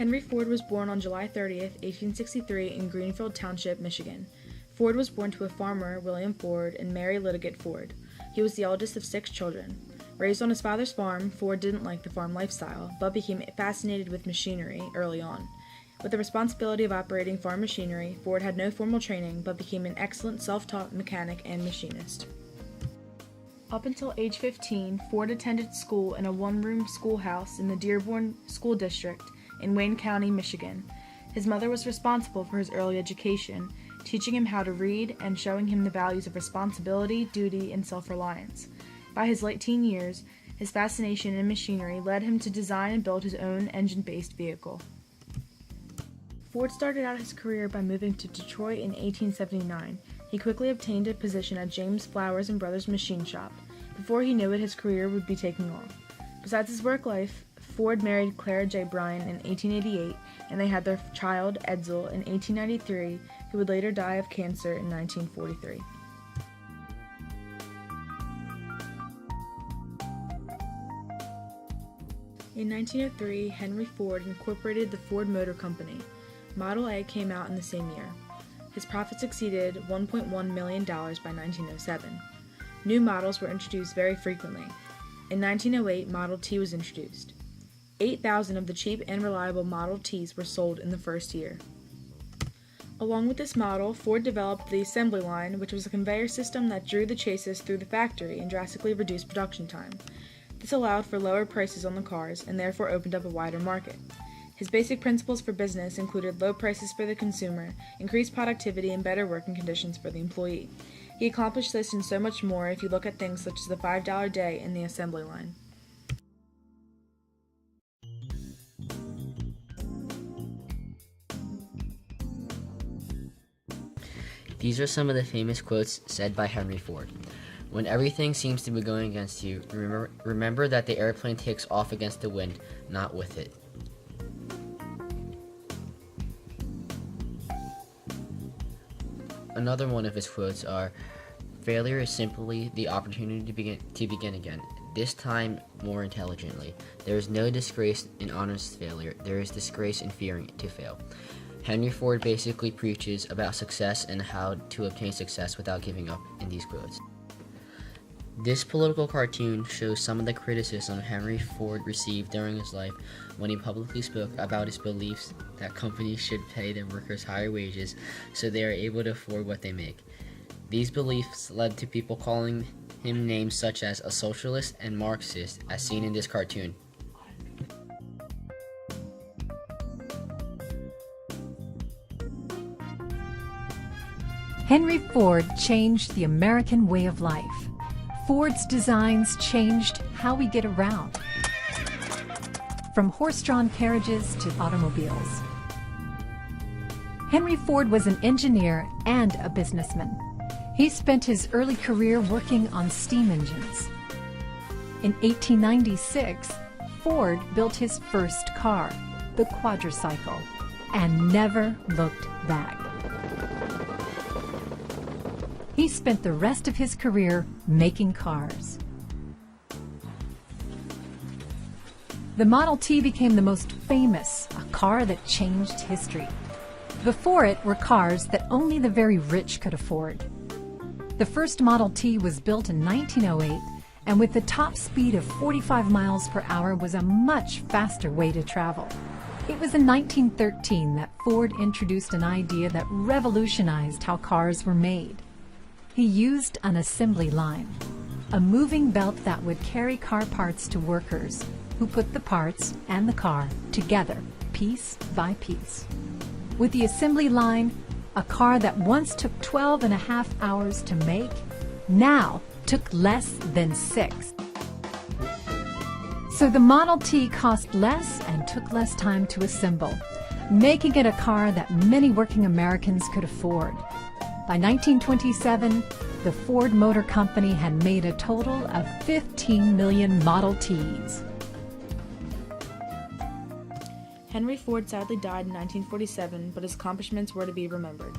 Henry Ford was born on July 30th, 1863 in Greenfield Township, Michigan. Ford was born to a farmer, William Ford, and Mary Litigate Ford. He was the eldest of 6 children. Raised on his father's farm, Ford didn't like the farm lifestyle, but became fascinated with machinery early on. With the responsibility of operating farm machinery, Ford had no formal training, but became an excellent self-taught mechanic and machinist. Up until age 15, Ford attended school in a one-room schoolhouse in the Dearborn School District in Wayne County, Michigan. His mother was responsible for his early education, teaching him how to read and showing him the values of responsibility, duty, and self-reliance. By his late teen years, his fascination in machinery led him to design and build his own engine-based vehicle. Ford started out his career by moving to Detroit in 1879. He quickly obtained a position at James Flowers and Brothers Machine Shop. Before he knew it, his career would be taking off. Besides his work life, Ford married Clara J. Bryan in 1888, and they had their child, Edsel, in 1893, who would later die of cancer in 1943. In 1903, Henry Ford incorporated the Ford Motor Company. Model A came out in the same year. His profits exceeded $1.1 million by 1907. New models were introduced very frequently. In 1908, Model T was introduced. 8,000 of the cheap and reliable Model Ts were sold in the first year. Along with this model, Ford developed the assembly line, which was a conveyor system that drew the chassis through the factory and drastically reduced production time. This allowed for lower prices on the cars and therefore opened up a wider market. His basic principles for business included low prices for the consumer, increased productivity, and better working conditions for the employee. He accomplished this and so much more if you look at things such as the $5 day in the assembly line. These are some of the famous quotes said by Henry Ford. When everything seems to be going against you, remember that the airplane takes off against the wind, not with it. Another one of his quotes are, "Failure is simply the opportunity to begin again, this time more intelligently. There is no disgrace in honest failure, there is disgrace in fearing to fail." Henry Ford basically preaches about success and how to obtain success without giving up in these quotes. This political cartoon shows some of the criticism Henry Ford received during his life when he publicly spoke about his beliefs that companies should pay their workers higher wages so they are able to afford what they make. These beliefs led to people calling him names such as a socialist and Marxist, as seen in this cartoon. Henry Ford changed the American way of life. Ford's designs changed how we get around, from horse-drawn carriages to automobiles. Henry Ford was an engineer and a businessman. He spent his early career working on steam engines. In 1896, Ford built his first car, the quadricycle, and never looked back. He spent the rest of his career making cars. The Model T became the most famous, a car that changed history. Before it were cars that only the very rich could afford. The first Model T was built in 1908, and with the top speed of 45 miles per hour was a much faster way to travel. It was in 1913 that Ford introduced an idea that revolutionized how cars were made. He used an assembly line, a moving belt that would carry car parts to workers who put the parts and the car together, piece by piece. With the assembly line, a car that once took 12.5 hours to make, now took less than 6. So the Model T cost less and took less time to assemble, making it a car that many working Americans could afford. By 1927, the Ford Motor Company had made a total of 15 million Model Ts. Henry Ford sadly died in 1947, but his accomplishments were to be remembered.